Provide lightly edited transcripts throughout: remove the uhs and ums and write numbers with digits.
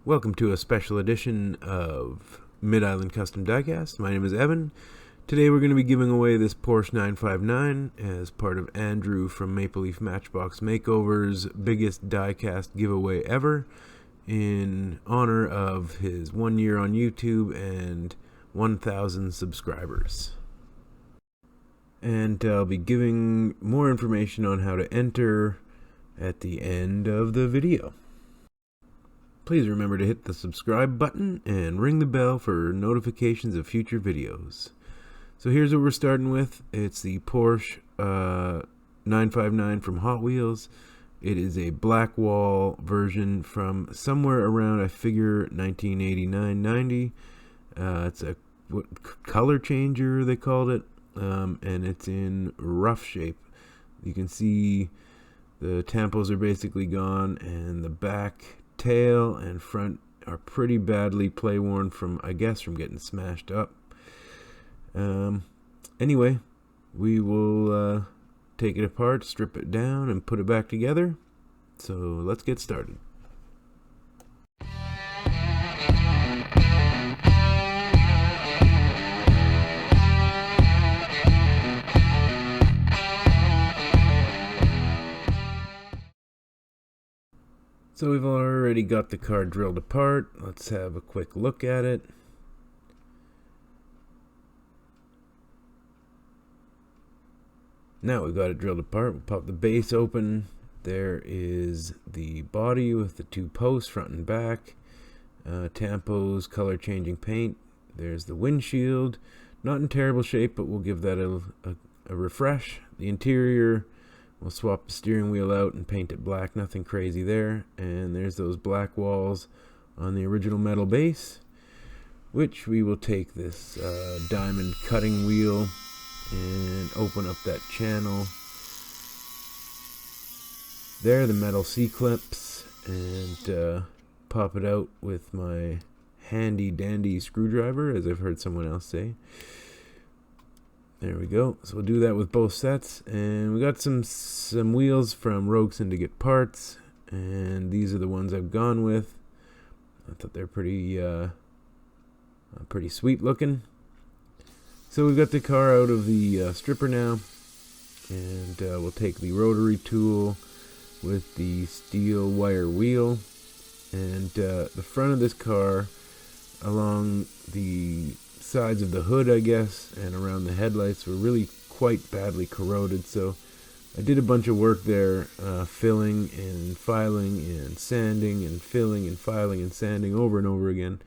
Welcome to a special edition of Mid-Island Custom Diecast. My name is Evan. Today we're going to be giving away this Porsche 959 as part of Andrew from Maple Leaf Matchbox Makeover's biggest diecast giveaway ever in honor of his 1 year on YouTube and 1,000 subscribers. And I'll be giving more information on how to enter at the end of the video. Please remember to hit the subscribe button and ring the bell for notifications of future videos. So here's what we're starting with. It's the Porsche 959 from Hot Wheels. It is a black wall version from somewhere around, I figure, 1989-90. It's a color changer, they called it, and it's in rough shape. You can see the tampos are basically gone, and the back tail and front are pretty badly play worn from, I guess, from getting smashed up. Anyway, we will take it apart, strip it down, and put it back together. So let's get started. So we've already got the car drilled apart. Let's have a quick look at it. Now we've got it drilled apart. We'll pop the base open. There is the body with the two posts, front and back. Tampos, color changing paint. There's the windshield. Not in terrible shape, but we'll give that a refresh. The interior, we'll swap the steering wheel out and paint it black. Nothing crazy there. And there's those black walls on the original metal base, which we will take this diamond cutting wheel and open up that channel. There, the metal C-clips, and pop it out with my handy dandy screwdriver, as I've heard someone else say. There we go. So we'll do that with both sets. And we got some wheels from Rogueson to get parts, and these are the ones I've gone with. I thought they're pretty sweet looking. So we've got the car out of the stripper now, and we'll take the rotary tool with the steel wire wheel, and the front of this car along the sides of the hood, I guess, and around the headlights were really quite badly corroded. So I did a bunch of work there, filling and filing and sanding and filling and filing and sanding over and over again.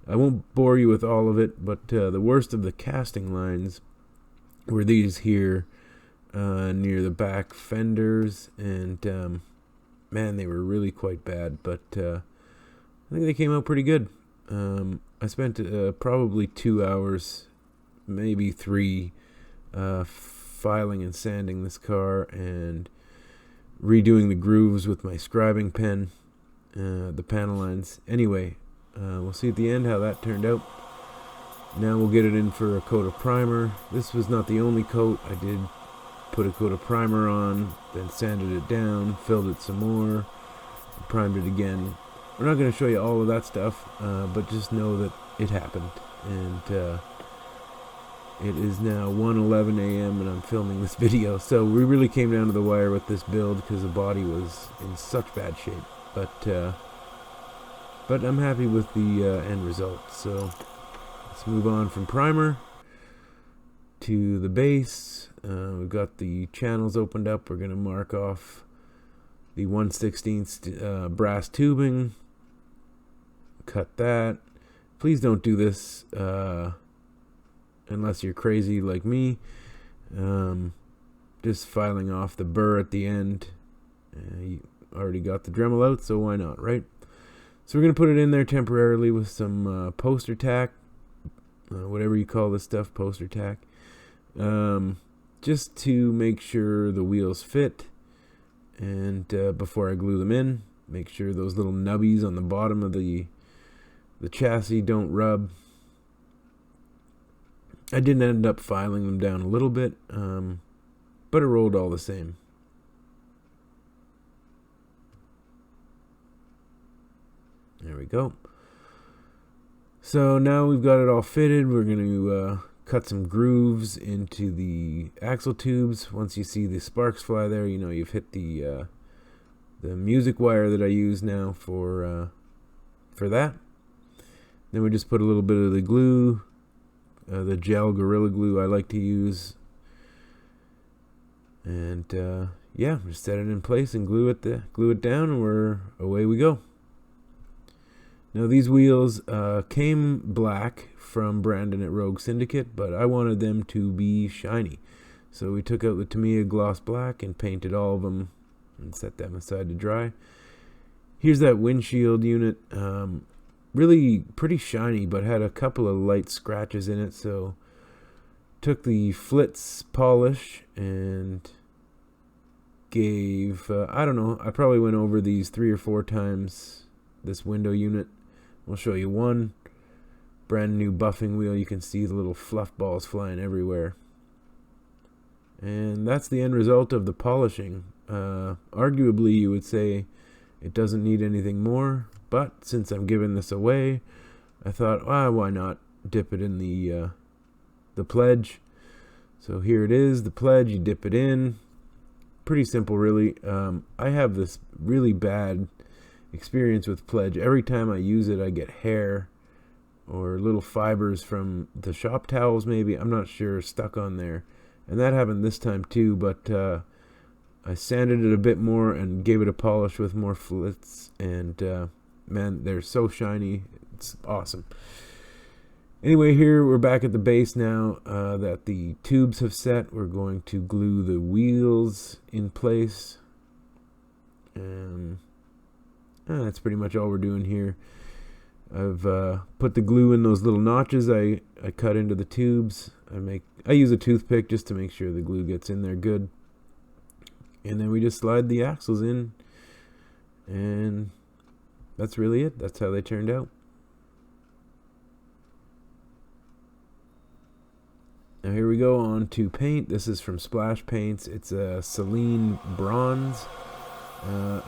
I won't bore you with all of it, but the worst of the casting lines were these here near the back fenders, and man, they were really quite bad, but I think they came out pretty good. I spent probably 2 hours, maybe 3, filing and sanding this car and redoing the grooves with my scribing pen, the panel lines. Anyway, we'll see at the end how that turned out. Now we'll get it in for a coat of primer. This was not the only coat. I did put a coat of primer on, then sanded it down, filled it some more, primed it again. We're not going to show you all of that stuff, but just know that it happened. And it is now 1:11 a.m. and I'm filming this video. So we really came down to the wire with this build because the body was in such bad shape. But I'm happy with the end result. So let's move on from primer to the base. We've got the channels opened up. We're going to mark off the 1/16 brass tubing. Cut that. Please don't do this unless you're crazy like me. Just filing off the burr at the end. You already got the Dremel out, so why not, right? So we're going to put it in there temporarily with some poster tack, whatever you call this stuff, poster tack, just to make sure the wheels fit, and before I glue them in, make sure those little nubbies on the bottom of the chassis don't rub. I did end up filing them down a little bit, but it rolled all the same. There we go. So now we've got it all fitted. We're going to cut some grooves into the axle tubes. Once you see the sparks fly there, you know you've hit the music wire that I use now for that. Then we just put a little bit of the glue, the gel Gorilla Glue I like to use, and yeah, just set it in place and glue it down, and away we go. Now these wheels came black from Brandon at Rogue Syndicate, but I wanted them to be shiny. So we took out the Tamiya Gloss Black and painted all of them and set them aside to dry. Here's that windshield unit. Really pretty shiny, but had a couple of light scratches in it. So took the Flitz polish and gave, I don't know, I probably went over these 3 or 4 times, this window unit. We'll show you one. Brand new buffing wheel. You can see the little fluff balls flying everywhere. And that's the end result of the polishing. Arguably, you would say it doesn't need anything more. But since I'm giving this away, I thought, why not dip it in the pledge. So here it is, the pledge. You dip it in. Pretty simple, really. I have this really bad experience with pledge. Every time I use it, I get hair or little fibers from the shop towels, maybe, I'm not sure, stuck on there. And that happened this time too, but I sanded it a bit more and gave it a polish with more flits, and man, they're so shiny. It's awesome. Anyway, here we're back at the base now that the tubes have set. We're going to glue the wheels in place. That's pretty much all we're doing here. I've put the glue in those little notches I cut into the tubes. I use a toothpick just to make sure the glue gets in there good. And then we just slide the axles in, and that's really it. That's how they turned out. Now here we go on to paint. This is from Splash Paints. It's a Celine Bronze.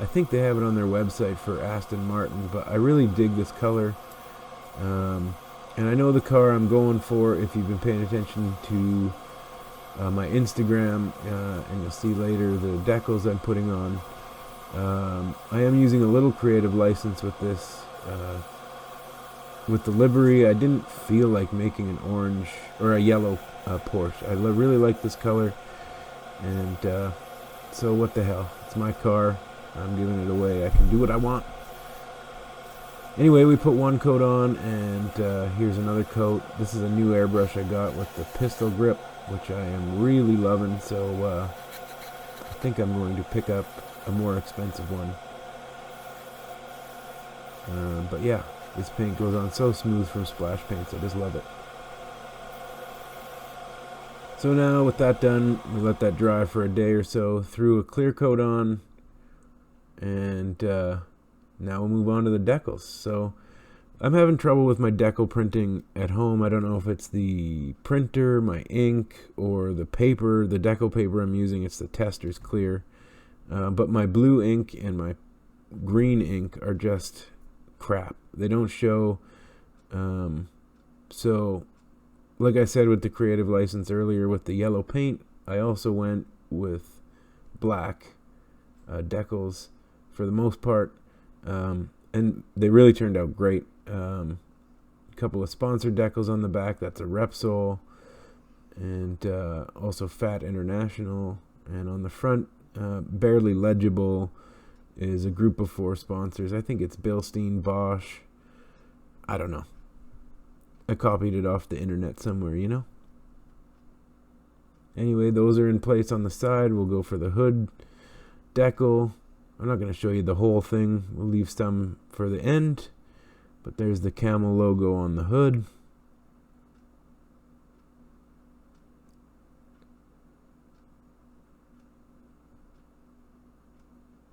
I think they have it on their website for Aston Martin, but I really dig this color. And I know the car I'm going for, if you've been paying attention to my Instagram, and you'll see later the decals I'm putting on. I am using a little creative license with this. With the livery, I didn't feel like making an orange or a yellow Porsche. I really like this color, and so what the hell? It's my car. I'm giving it away. I can do what I want. Anyway, we put one coat on, and here's another coat. This is a new airbrush I got with the pistol grip, which I am really loving, so I think I'm going to pick up a more expensive one. But yeah, this paint goes on so smooth from Splash Paints. I just love it. So now with that done, we let that dry for a day or so, threw a clear coat on, and now we'll move on to the decals. So I'm having trouble with my decal printing at home. I don't know if it's the printer, my ink, or the paper, the decal paper I'm using. It's the Testors Clear. But my blue ink and my green ink are just crap. They don't show. So like I said with the creative license earlier with the yellow paint, I also went with black decals for the most part. And they really turned out great. A couple of sponsored decals on the back. That's a Repsol, and also Fat International. And on the front, barely legible, is a group of 4 sponsors. I think it's Bilstein, Bosch. I don't know. I copied it off the internet somewhere, you know. Anyway, those are in place on the side. We'll go for the hood decal. I'm not going to show you the whole thing. We'll leave some for the end. But there's the camel logo on the hood.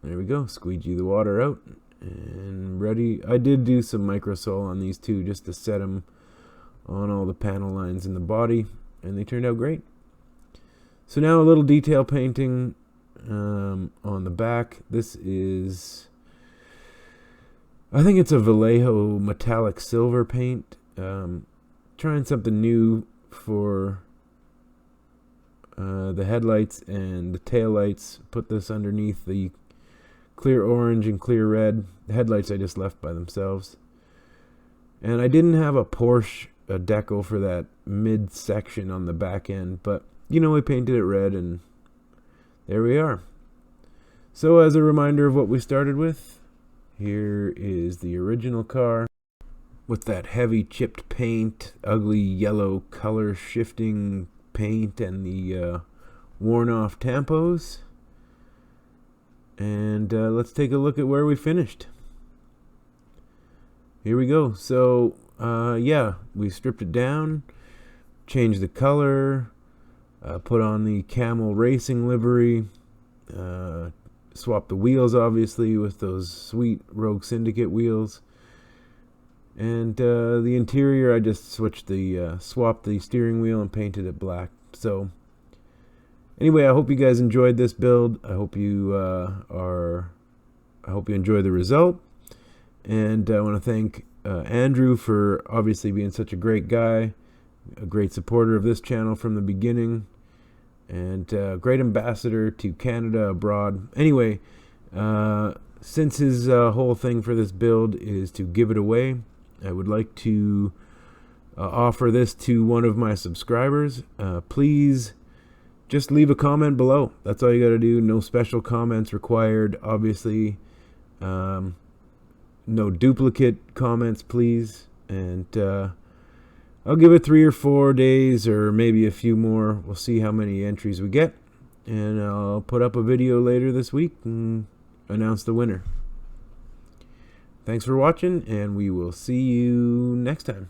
There we go. Squeegee the water out. And ready. I did do some microsol on these two just to set them on all the panel lines in the body. And they turned out great. So now a little detail painting on the back. This is I think it's a Vallejo metallic silver paint. Trying something new for the headlights and the taillights. Put this underneath the clear orange and clear red. The headlights I just left by themselves. And I didn't have a Porsche decal for that mid section on the back end, but you know, we painted it red and there we are. So as a reminder of what we started with, here is the original car with that heavy chipped paint, ugly yellow color shifting paint, and the worn off tampos. And let's take a look at where we finished. Here we go. So yeah, we stripped it down, changed the color, put on the camel racing livery, swapped the wheels obviously with those sweet Rogue Syndicate wheels, and the interior I just swapped the steering wheel and painted it black. So anyway, I hope you guys enjoyed this build. I hope you enjoy the result, and I want to thank Andrew for obviously being such a great guy, a great supporter of this channel from the beginning, and great ambassador to Canada abroad. Anyway, since his whole thing for this build is to give it away, I would like to offer this to one of my subscribers. Please just leave a comment below. That's all you got to do. No special comments required, obviously. No duplicate comments, please. And I'll give it 3 or 4 days, or maybe a few more. We'll see how many entries we get, and I'll put up a video later this week and announce the winner. Thanks for watching, and we will see you next time.